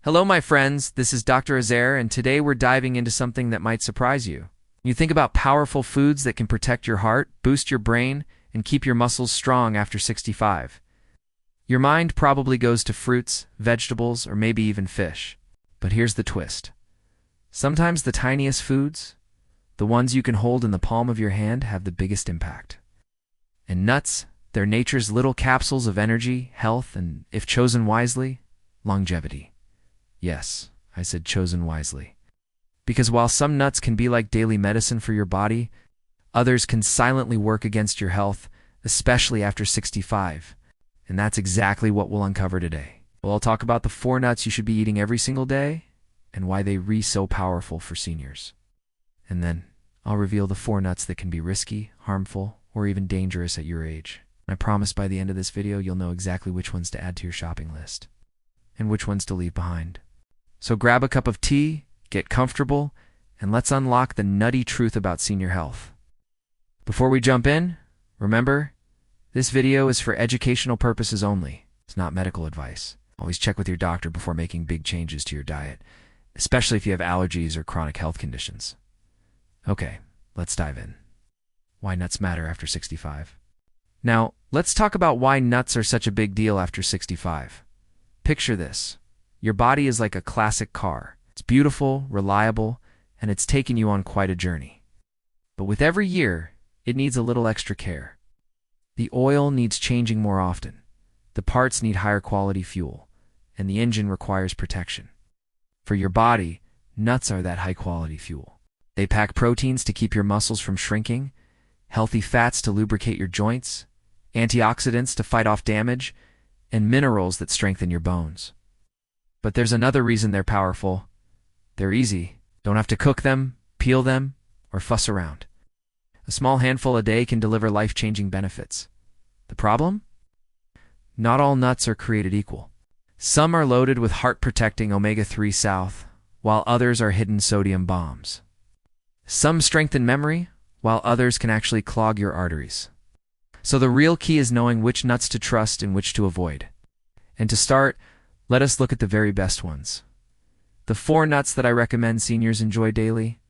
Hello, my friends. This is Dr. Uzair, and today we're diving into something that might surprise you. You think about powerful foods that can protect your heart, boost your brain, and keep your muscles strong after 65. Your mind probably goes to fruits, vegetables, or maybe even fish. But here's the twist. Sometimes the tiniest foods, the ones you can hold in the palm of your hand, have the biggest impact. And nuts, they're nature's little capsules of energy, health, and, if chosen wisely, longevity. Yes, I said chosen wisely. Because while some nuts can be like daily medicine for your body, others can silently work against your health, especially after 65. And that's exactly what we'll uncover today. I'll talk about the 4 nuts you should be eating every single day and why they're so powerful for seniors. And then I'll reveal the 4 nuts that can be risky, harmful, or even dangerous at your age. I promise by the end of this video, you'll know exactly which ones to add to your shopping list and which ones to leave behind. So grab a cup of tea, get comfortable, and let's unlock the nutty truth about senior health. Before we jump in, remember, this video is for educational purposes only. It's not medical advice. Always check with your doctor before making big changes to your diet, especially if you have allergies or chronic health conditions. Okay, let's dive in. Why nuts matter after 65. Now, let's talk about why nuts are such a big deal after 65. Picture this. Your body is like a classic car. It's beautiful, reliable, and it's taken you on quite a journey. But with every year, it needs a little extra care. The oil needs changing more often. The parts need higher quality fuel, and the engine requires protection. For your body, nuts are that high quality fuel. They pack proteins to keep your muscles from shrinking, healthy fats to lubricate your joints, antioxidants to fight off damage, and minerals that strengthen your bones. But there's another reason they're powerful. They're easy. Don't have to cook them, peel them, or fuss around. A small handful a day can deliver life-changing benefits. The problem? Not all nuts are created equal. Some are loaded with heart-protecting omega-3 south, while others are hidden sodium bombs. Some strengthen memory, while others can actually clog your arteries. So the real key is knowing which nuts to trust and which to avoid. And to start, let us look at the very best ones. The 4 nuts that I recommend seniors enjoy daily.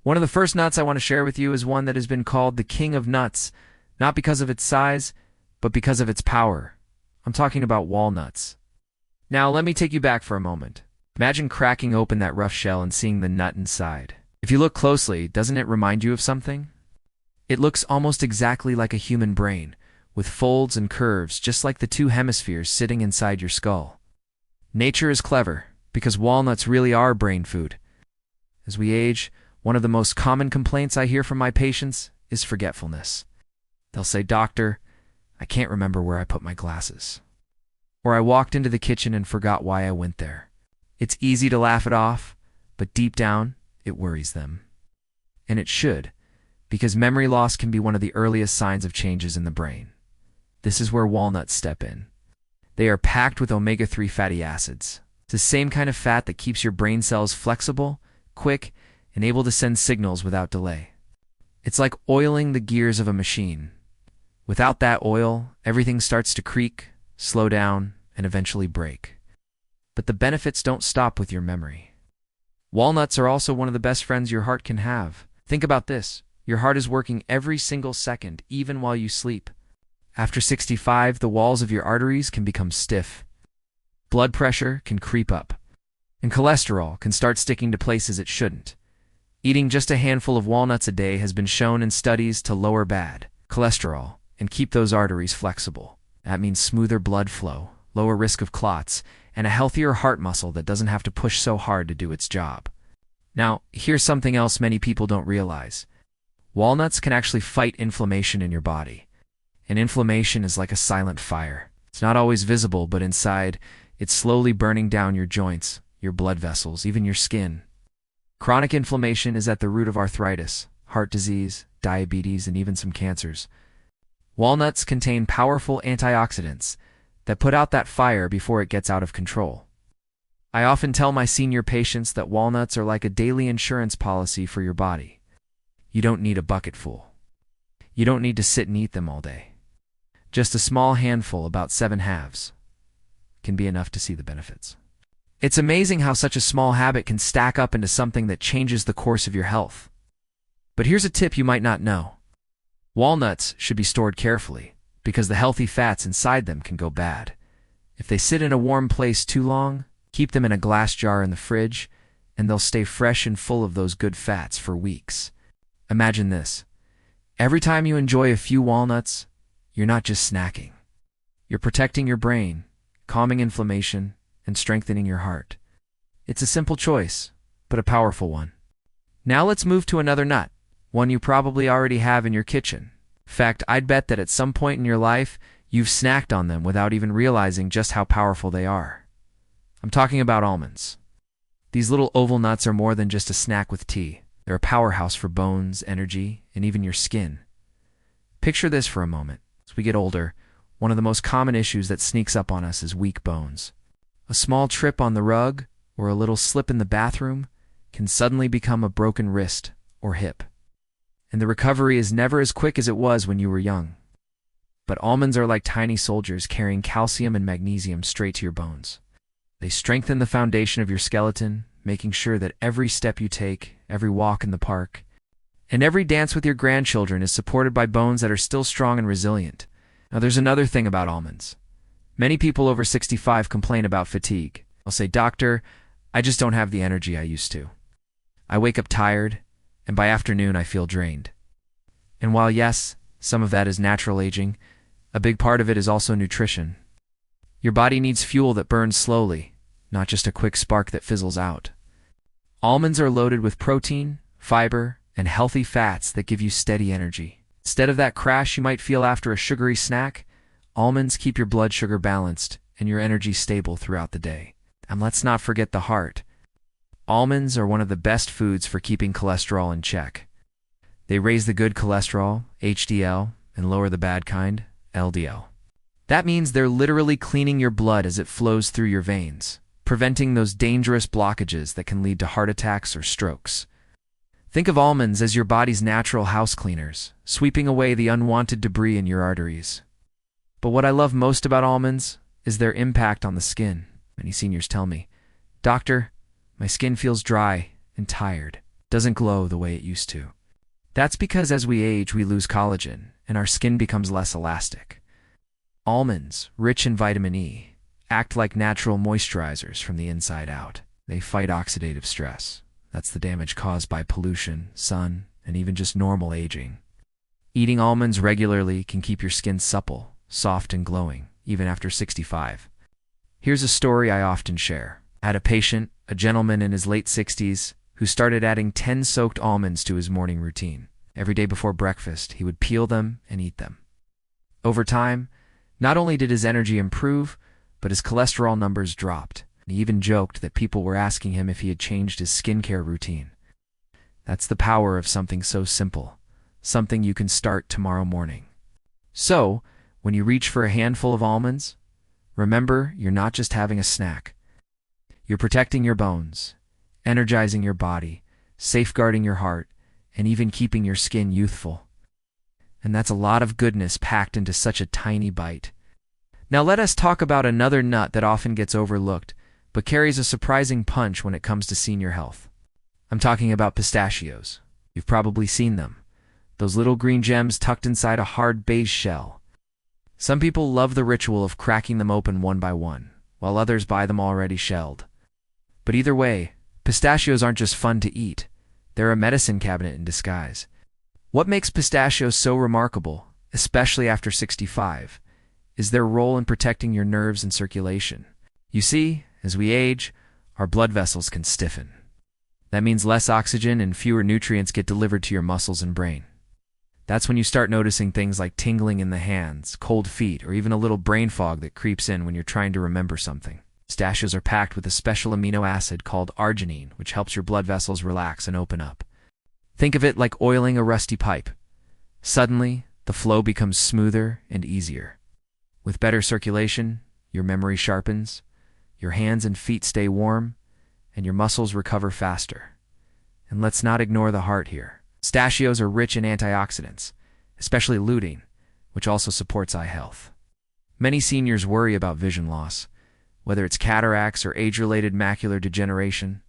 One of the first nuts I want to share with you is one that has been called the king of nuts, not because of its size, but because of its power. I'm talking about walnuts. Now, let me take you back for a moment. Imagine cracking open that rough shell and seeing the nut inside. If you look closely, doesn't it remind you of something? It looks almost exactly like a human brain, with folds and curves just like the 2 hemispheres sitting inside your skull. Nature is clever, because walnuts really are brain food. As we age, one of the most common complaints I hear from my patients is forgetfulness. They'll say, "Doctor, I can't remember where I put my glasses." Or, "I walked into the kitchen and forgot why I went there." It's easy to laugh it off, but deep down, it worries them. And it should, because memory loss can be one of the earliest signs of changes in the brain. This is where walnuts step in. They are packed with omega-3 fatty acids. It's the same kind of fat that keeps your brain cells flexible, quick, and able to send signals without delay. It's like oiling the gears of a machine. Without that oil, everything starts to creak, slow down, and eventually break. But the benefits don't stop with your memory. Walnuts are also one of the best friends your heart can have. Think about this. Your heart is working every single second, even while you sleep. After 65, the walls of your arteries can become stiff. Blood pressure can creep up. And cholesterol can start sticking to places it shouldn't. Eating just a handful of walnuts a day has been shown in studies to lower bad cholesterol and keep those arteries flexible. That means smoother blood flow, lower risk of clots, and a healthier heart muscle that doesn't have to push so hard to do its job. Now, here's something else many people don't realize. Walnuts can actually fight inflammation in your body. And inflammation is like a silent fire. It's not always visible, but inside, it's slowly burning down your joints, your blood vessels, even your skin. Chronic inflammation is at the root of arthritis, heart disease, diabetes, and even some cancers. Walnuts contain powerful antioxidants that put out that fire before it gets out of control. I often tell my senior patients that walnuts are like a daily insurance policy for your body. You don't need a bucket full. You don't need to sit and eat them all day. Just a small handful, about 7 halves, can be enough to see the benefits. It's amazing how such a small habit can stack up into something that changes the course of your health. But here's a tip you might not know. Walnuts should be stored carefully, because the healthy fats inside them can go bad. If they sit in a warm place too long, keep them in a glass jar in the fridge, and they'll stay fresh and full of those good fats for weeks. Imagine this. Every time you enjoy a few walnuts, you're not just snacking. You're protecting your brain, calming inflammation, and strengthening your heart. It's a simple choice, but a powerful one. Now let's move to another nut, one you probably already have in your kitchen. In fact, I'd bet that at some point in your life, you've snacked on them without even realizing just how powerful they are. I'm talking about almonds. These little oval nuts are more than just a snack with tea. They're a powerhouse for bones, energy, and even your skin. Picture this for a moment. As we get older, one of the most common issues that sneaks up on us is weak bones. A small trip on the rug or a little slip in the bathroom can suddenly become a broken wrist or hip. And the recovery is never as quick as it was when you were young. But almonds are like tiny soldiers carrying calcium and magnesium straight to your bones. They strengthen the foundation of your skeleton, making sure that every step you take, every walk in the park, and every dance with your grandchildren is supported by bones that are still strong and resilient. Now there's another thing about almonds. Many people over 65 complain about fatigue. They'll say, "Doctor, I just don't have the energy I used to. I wake up tired, and by afternoon I feel drained." And while yes, some of that is natural aging, a big part of it is also nutrition. Your body needs fuel that burns slowly, not just a quick spark that fizzles out. Almonds are loaded with protein, fiber, and healthy fats that give you steady energy. Instead of that crash you might feel after a sugary snack, almonds keep your blood sugar balanced and your energy stable throughout the day. And let's not forget the heart. Almonds are one of the best foods for keeping cholesterol in check. They raise the good cholesterol, HDL, and lower the bad kind, LDL. That means they're literally cleaning your blood as it flows through your veins, preventing those dangerous blockages that can lead to heart attacks or strokes. Think of almonds as your body's natural house cleaners, sweeping away the unwanted debris in your arteries. But what I love most about almonds is their impact on the skin. Many seniors tell me, "Doctor, my skin feels dry and tired, doesn't glow the way it used to." That's because as we age, we lose collagen, and our skin becomes less elastic. Almonds, rich in vitamin E, act like natural moisturizers from the inside out. They fight oxidative stress. That's the damage caused by pollution, sun, and even just normal aging. Eating almonds regularly can keep your skin supple, soft, and glowing, even after 65. Here's a story I often share. I had a patient, a gentleman in his late 60s, who started adding 10 soaked almonds to his morning routine. Every day before breakfast, he would peel them and eat them. Over time, not only did his energy improve, but his cholesterol numbers dropped. He even joked that people were asking him if he had changed his skincare routine. That's the power of something so simple, something you can start tomorrow morning. So, when you reach for a handful of almonds, remember you're not just having a snack. You're protecting your bones, energizing your body, safeguarding your heart, and even keeping your skin youthful. And that's a lot of goodness packed into such a tiny bite. Now let us talk about another nut that often gets overlooked, but carries a surprising punch when it comes to senior health. I'm talking about pistachios. You've probably seen them. Those little green gems tucked inside a hard beige shell. Some people love the ritual of cracking them open one by one, while others buy them already shelled. But either way, pistachios aren't just fun to eat. They're a medicine cabinet in disguise. What makes pistachios so remarkable, especially after 65, is their role in protecting your nerves and circulation. You see, as we age, our blood vessels can stiffen. That means less oxygen and fewer nutrients get delivered to your muscles and brain. That's when you start noticing things like tingling in the hands, cold feet, or even a little brain fog that creeps in when you're trying to remember something. Pistachios are packed with a special amino acid called arginine, which helps your blood vessels relax and open up. Think of it like oiling a rusty pipe. Suddenly, the flow becomes smoother and easier. With better circulation, your memory sharpens, your hands and feet stay warm, and your muscles recover faster. And let's not ignore the heart here. Pistachios are rich in antioxidants, especially lutein, which also supports eye health. Many seniors worry about vision loss, whether it's cataracts or age-related macular degeneration.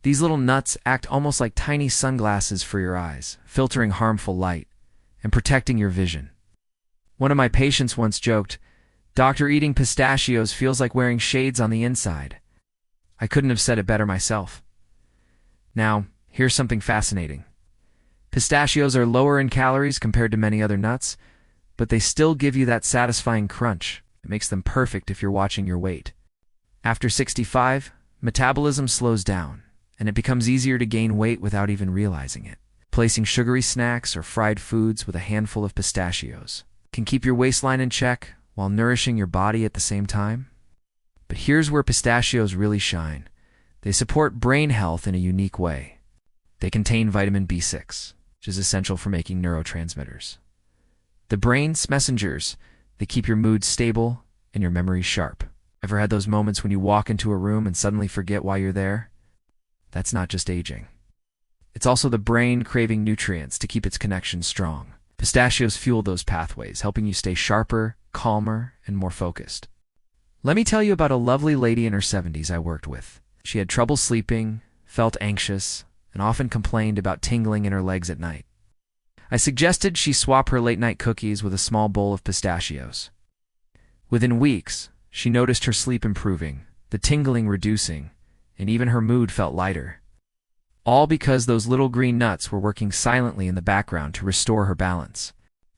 These little nuts act almost like tiny sunglasses for your eyes, filtering harmful light and protecting your vision. One of my patients once joked, "Doctor, eating pistachios feels like wearing shades on the inside." I couldn't have said it better myself. Now, here's something fascinating. Pistachios are lower in calories compared to many other nuts, but they still give you that satisfying crunch. It makes them perfect if you're watching your weight. After 65, metabolism slows down, and it becomes easier to gain weight without even realizing it. Placing sugary snacks or fried foods with a handful of pistachios can keep your waistline in check while nourishing your body at the same time. But here's where pistachios really shine. They support brain health in a unique way. They contain vitamin B6, which is essential for making neurotransmitters. The brain's messengers, they keep your mood stable and your memory sharp. Ever had those moments when you walk into a room and suddenly forget why you're there? That's not just aging. It's also the brain craving nutrients to keep its connection strong. Pistachios fuel those pathways, helping you stay sharper, calmer, and more focused. Let me tell you about a lovely lady in her 70s I worked with. She had trouble sleeping, felt anxious, and often complained about tingling in her legs at night. I suggested she swap her late-night cookies with a small bowl of pistachios. Within weeks, she noticed her sleep improving, the tingling reducing, and even her mood felt lighter. All because those little green nuts were working silently in the background to restore her balance.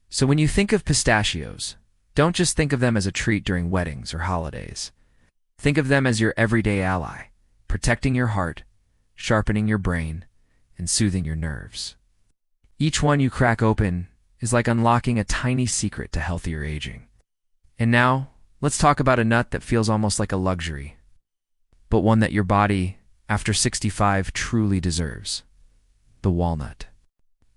So when you think of pistachios, don't just think of them as a treat during weddings or holidays. Think of them as your everyday ally, protecting your heart, sharpening your brain, and soothing your nerves. Each one you crack open is like unlocking a tiny secret to healthier aging. And now, let's talk about a nut that feels almost like a luxury, but one that your body, after 65, truly deserves: the walnut.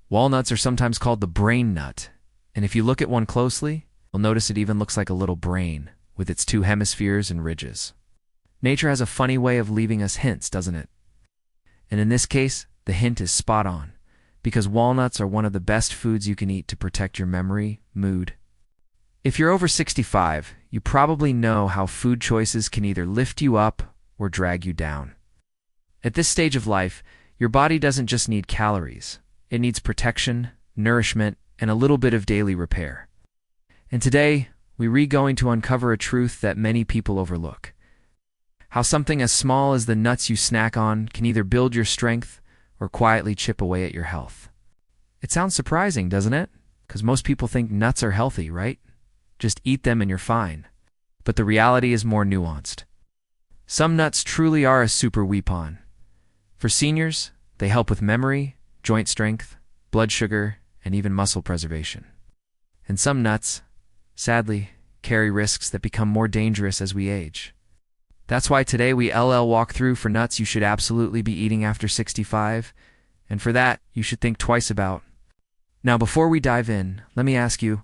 Walnuts are sometimes called the brain nut, and if you look at one closely, you'll notice it even looks like a little brain, with its two hemispheres and ridges. Nature has a funny way of leaving us hints, doesn't it? And in this case, the hint is spot on, because walnuts are one of the best foods you can eat to protect your memory, mood. If you're over 65, you probably know how food choices can either lift you up or drag you down. At this stage of life, your body doesn't just need calories. It needs protection, nourishment, and a little bit of daily repair. And today, we're going to uncover a truth that many people overlook: how something as small as the nuts you snack on can either build your strength or quietly chip away at your health. It sounds surprising, doesn't it? Because most people think nuts are healthy, right? Just eat them and you're fine. But the reality is more nuanced. Some nuts truly are a super weapon. For seniors, they help with memory, joint strength, blood sugar, and even muscle preservation. And some nuts, sadly, carry risks that become more dangerous as we age. That's why today we walk through for nuts you should absolutely be eating after 65, and for that, you should think twice about. Now, before we dive in, let me ask you,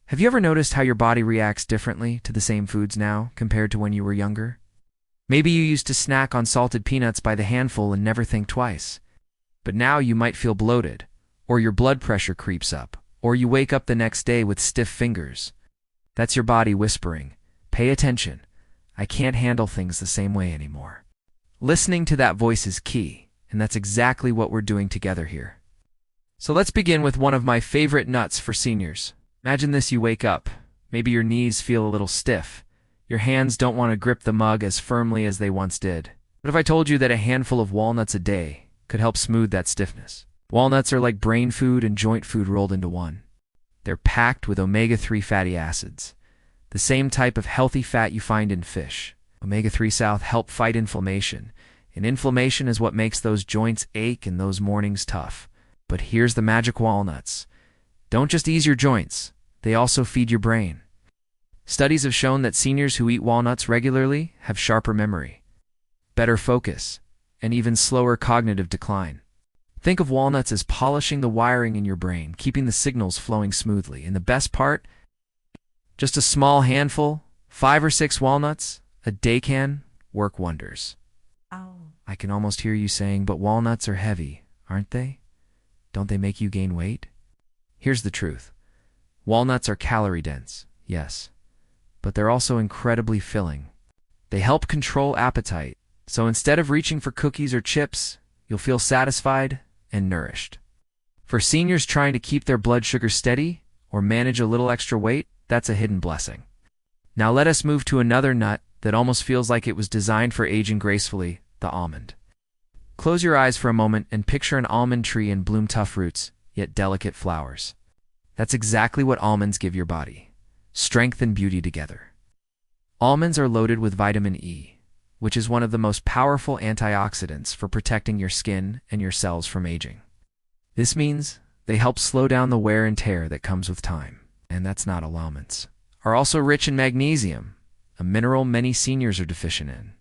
have you ever noticed how your body reacts differently to the same foods now compared to when you were younger? Maybe you used to snack on salted peanuts by the handful and never think twice. But now you might feel bloated, or your blood pressure creeps up, or you wake up the next day with stiff fingers. That's your body whispering, "Pay attention. I can't handle things the same way anymore." Listening to that voice is key, and that's exactly what we're doing together here. So let's begin with one of my favorite nuts for seniors. Imagine this: you wake up. Maybe your knees feel a little stiff. Your hands don't want to grip the mug as firmly as they once did. What if I told you that a handful of walnuts a day could help smooth that stiffness? Walnuts are like brain food and joint food rolled into one. They're packed with omega-3 fatty acids, the same type of healthy fat you find in fish. Omega-3 help fight inflammation, and inflammation is what makes those joints ache and those mornings tough. But here's the magic: walnuts don't just ease your joints, they also feed your brain. Studies have shown that seniors who eat walnuts regularly have sharper memory, better focus, and even slower cognitive decline. Think of walnuts as polishing the wiring in your brain, keeping the signals flowing smoothly. And the best part? Just a small handful, 5 or 6 walnuts a day can work wonders. Oh. I can almost hear you saying, "But walnuts are heavy, aren't they? Don't they make you gain weight?" Here's the truth. Walnuts are calorie dense, yes, but they're also incredibly filling. They help control appetite, so instead of reaching for cookies or chips, you'll feel satisfied and nourished. For seniors trying to keep their blood sugar steady or manage a little extra weight, that's a hidden blessing. Now let us move to another nut that almost feels like it was designed for aging gracefully, the almond. Close your eyes for a moment and picture an almond tree and bloom tough roots, yet delicate flowers. That's exactly what almonds give your body: strength and beauty together. Almonds are loaded with vitamin E, which is one of the most powerful antioxidants for protecting your skin and your cells from aging. This means they help slow down the wear and tear that comes with time. And that's not all almonds. Are also rich in magnesium, a mineral many seniors are deficient in.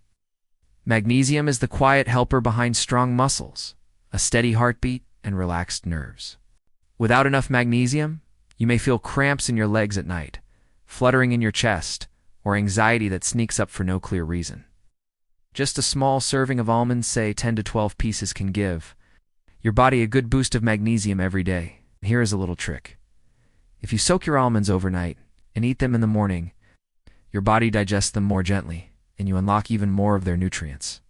Magnesium is the quiet helper behind strong muscles, a steady heartbeat, and relaxed nerves. Without enough magnesium, you may feel cramps in your legs at night, fluttering in your chest, or anxiety that sneaks up for no clear reason. Just a small serving of almonds, say 10 to 12 pieces, can give your body a good boost of magnesium every day. Here is a little trick. If you soak your almonds overnight and eat them in the morning, your body digests them more gently, and you unlock even more of their nutrients.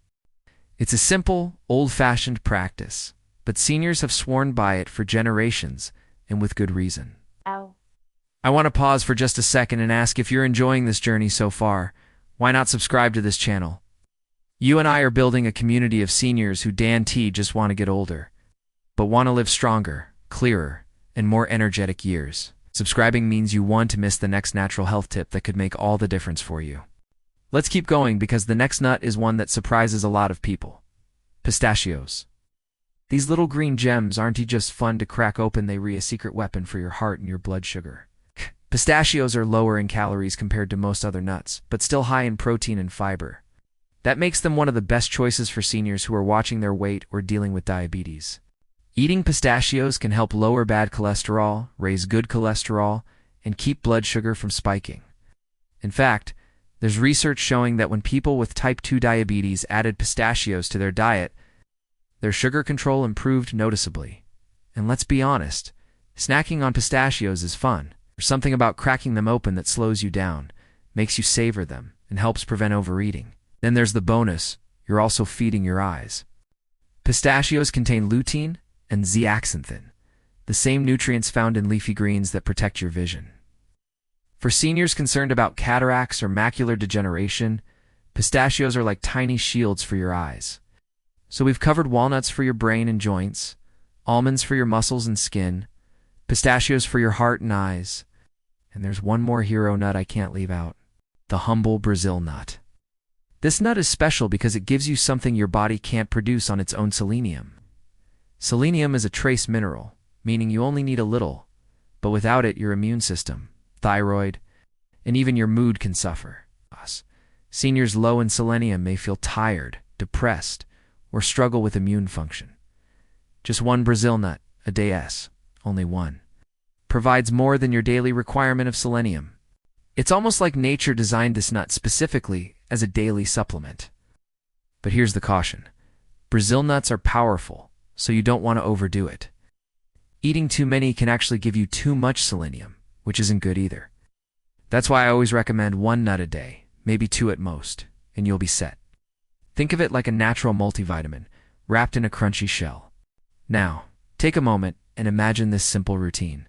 It's a simple, old-fashioned practice, but seniors have sworn by it for generations, and with good reason. Ow. I want to pause for just a second and ask, if you're enjoying this journey so far, why not subscribe to this channel? You and I are building a community of seniors who just want to get older, but want to live stronger, clearer, and more energetic years. Subscribing means you want to miss the next natural health tip that could make all the difference for you. Let's keep going, because the next nut is one that surprises a lot of people. Pistachios. These little green gems aren't just fun to crack open, they are a secret weapon for your heart and your blood sugar. Pistachios are lower in calories compared to most other nuts, but still high in protein and fiber. That makes them one of the best choices for seniors who are watching their weight or dealing with diabetes. Eating pistachios can help lower bad cholesterol, raise good cholesterol, and keep blood sugar from spiking. In fact, there's research showing that when people with type 2 diabetes added pistachios to their diet, their sugar control improved noticeably. And let's be honest, snacking on pistachios is fun. There's something about cracking them open that slows you down, makes you savor them, and helps prevent overeating. Then there's the bonus: you're also feeding your eyes. Pistachios contain lutein and zeaxanthin, the same nutrients found in leafy greens that protect your vision. For seniors concerned about cataracts or macular degeneration, pistachios are like tiny shields for your eyes. So we've covered walnuts for your brain and joints, almonds for your muscles and skin, pistachios for your heart and eyes, and there's one more hero nut I can't leave out: the humble Brazil nut. This nut is special because it gives you something your body can't produce on its own: selenium. Selenium is a trace mineral, meaning you only need a little, but without it, your immune system, thyroid, and even your mood can suffer. Seniors low in selenium may feel tired, depressed, or struggle with immune function. Just one Brazil nut a day, only one, provides more than your daily requirement of selenium. It's almost like nature designed this nut specifically as a daily supplement. But here's the caution: Brazil nuts are powerful, so you don't want to overdo it. Eating too many can actually give you too much selenium, which isn't good either. That's why I always recommend one nut a day, maybe two at most, and you'll be set. Think of it like a natural multivitamin, wrapped in a crunchy shell. Now, take a moment and imagine this simple routine: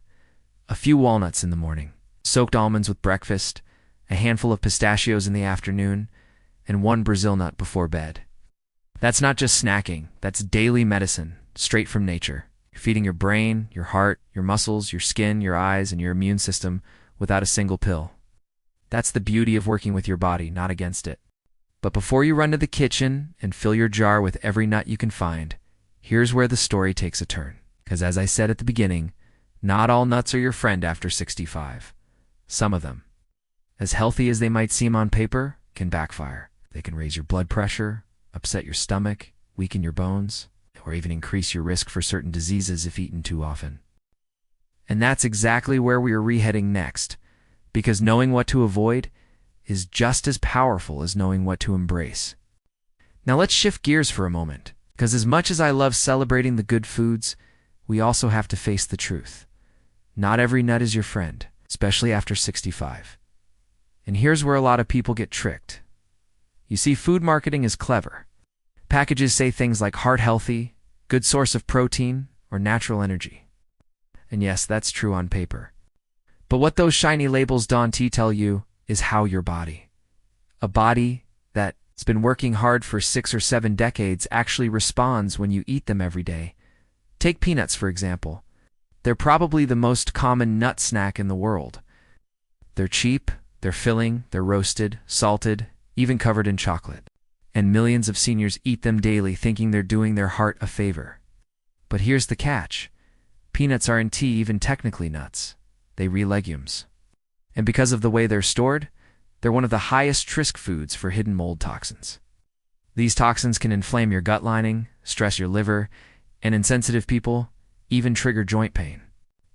a few walnuts in the morning, soaked almonds with breakfast, a handful of pistachios in the afternoon, and one Brazil nut before bed. That's not just snacking, that's daily medicine, straight from nature. You're feeding your brain, your heart, your muscles, your skin, your eyes, and your immune system without a single pill. That's the beauty of working with your body, not against it. But before you run to the kitchen and fill your jar with every nut you can find, here's where the story takes a turn. Because as I said at the beginning, not all nuts are your friend after 65. Some of them, as healthy as they might seem on paper, can backfire. They can raise your blood pressure, upset your stomach, weaken your bones, or even increase your risk for certain diseases if eaten too often. And that's exactly where we are heading next, because knowing what to avoid is just as powerful as knowing what to embrace. Now let's shift gears for a moment, because as much as I love celebrating the good foods, we also have to face the truth. Not every nut is your friend, especially after 65. And here's where a lot of people get tricked. You see, food marketing is clever. Packages say things like heart healthy, good source of protein, or natural energy. And yes, that's true on paper. But what those shiny labels don't tell you is how your body, a body that's been working hard for 6 or 7 decades, actually responds when you eat them every day. Take peanuts, for example. They're probably the most common nut snack in the world. They're cheap, they're filling, they're roasted, salted, even covered in chocolate. And millions of seniors eat them daily thinking they're doing their heart a favor. But here's the catch. Peanuts aren't even technically nuts. They re legumes. And because of the way they're stored, they're one of the highest risk foods for hidden mold toxins. These toxins can inflame your gut lining, stress your liver, and in sensitive people, even trigger joint pain.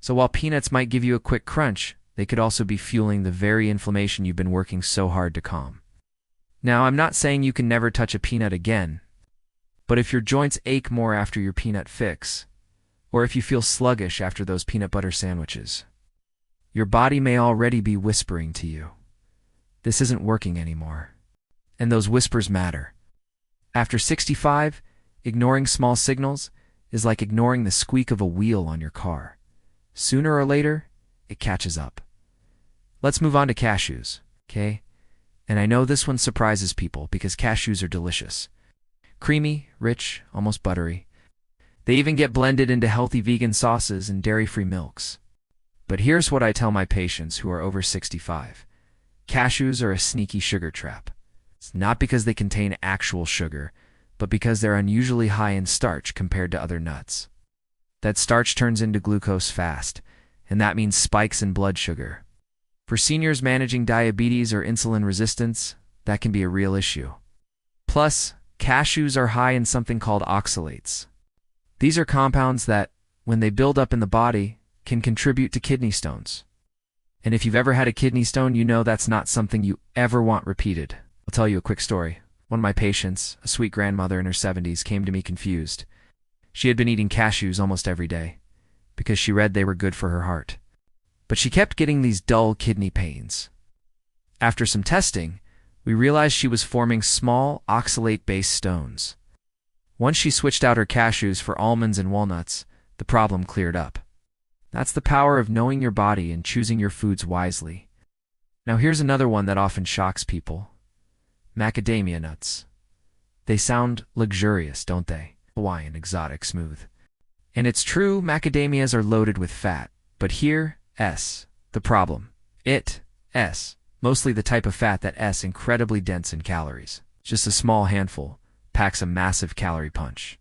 So while peanuts might give you a quick crunch, they could also be fueling the very inflammation you've been working so hard to calm. Now, I'm not saying you can never touch a peanut again, but if your joints ache more after your peanut fix, or if you feel sluggish after those peanut butter sandwiches, your body may already be whispering to you, this isn't working anymore. And those whispers matter. After 65, ignoring small signals is like ignoring the squeak of a wheel on your car. Sooner or later, it catches up. Let's move on to cashews, okay? And I know this one surprises people because cashews are delicious. Creamy, rich, almost buttery. They even get blended into healthy vegan sauces and dairy-free milks. But here's what I tell my patients who are over 65. Cashews are a sneaky sugar trap. It's not because they contain actual sugar, but because they're unusually high in starch compared to other nuts. That starch turns into glucose fast, and that means spikes in blood sugar. For seniors managing diabetes or insulin resistance, that can be a real issue. Plus, cashews are high in something called oxalates. These are compounds that, when they build up in the body, can contribute to kidney stones. And if you've ever had a kidney stone, you know that's not something you ever want repeated. I'll tell you a quick story. One of my patients, a sweet grandmother in her 70s, came to me confused. She had been eating cashews almost every day because she read they were good for her heart. But she kept getting these dull kidney pains. After some testing, we realized she was forming small oxalate-based stones. Once she switched out her cashews for almonds and walnuts, the problem cleared up. That's the power of knowing your body and choosing your foods wisely. Now here's another one that often shocks people. Macadamia nuts. They sound luxurious, don't they? Hawaiian, exotic, smooth. And it's true, macadamias are loaded with fat. But here, the problem. Mostly the type of fat that incredibly dense in calories. Just a small handful packs a massive calorie punch.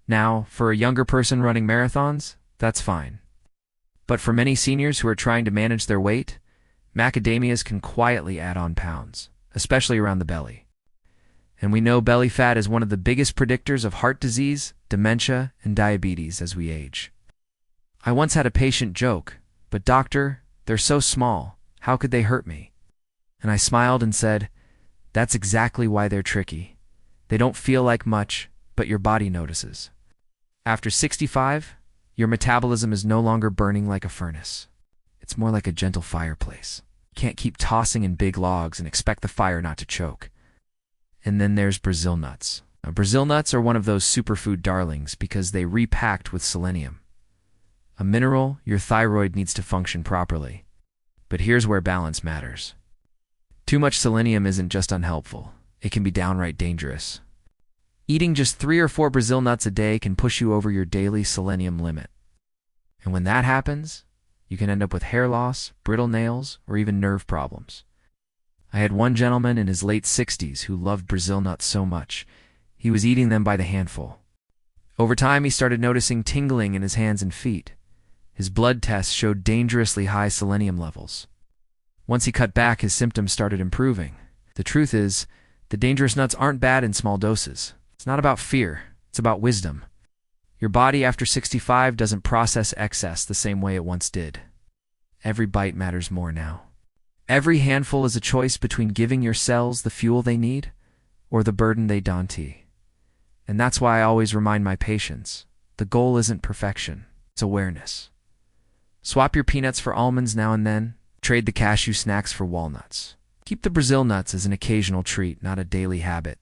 Now, for a younger person running marathons, that's fine. But for many seniors who are trying to manage their weight, macadamias can quietly add on pounds, especially around the belly. And we know belly fat is one of the biggest predictors of heart disease, dementia, and diabetes as we age. I once had a patient joke, "But doctor, they're so small, how could they hurt me?" And I smiled and said, "That's exactly why they're tricky. They don't feel like much, but your body notices." After 65, your metabolism is no longer burning like a furnace. It's more like a gentle fireplace. You can't keep tossing in big logs and expect the fire not to choke. And then there's Brazil nuts. Now, Brazil nuts are one of those superfood darlings because they repacked with selenium, a mineral your thyroid needs to function properly. But here's where balance matters. Too much selenium isn't just unhelpful. It can be downright dangerous. Eating just 3 or 4 Brazil nuts a day can push you over your daily selenium limit. And when that happens, you can end up with hair loss, brittle nails, or even nerve problems. I had one gentleman in his late 60s who loved Brazil nuts so much, he was eating them by the handful. Over time, he started noticing tingling in his hands and feet. His blood tests showed dangerously high selenium levels. Once he cut back, his symptoms started improving. The truth is, the dangerous nuts aren't bad in small doses. It's not about fear, it's about wisdom. Your body after 65 doesn't process excess the same way it once did. Every bite matters more now. Every handful is a choice between giving your cells the fuel they need or the burden they don't. And that's why I always remind my patients, the goal isn't perfection, it's awareness. Swap your peanuts for almonds now and then, trade the cashew snacks for walnuts. Keep the Brazil nuts as an occasional treat, not a daily habit.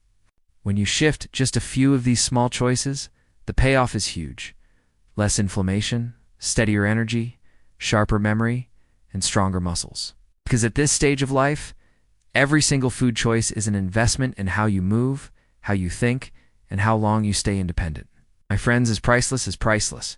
When you shift just a few of these small choices, the payoff is huge. Less inflammation, steadier energy, sharper memory, and stronger muscles. Because at this stage of life, every single food choice is an investment in how you move, how you think, and how long you stay independent. My friends, is priceless is priceless.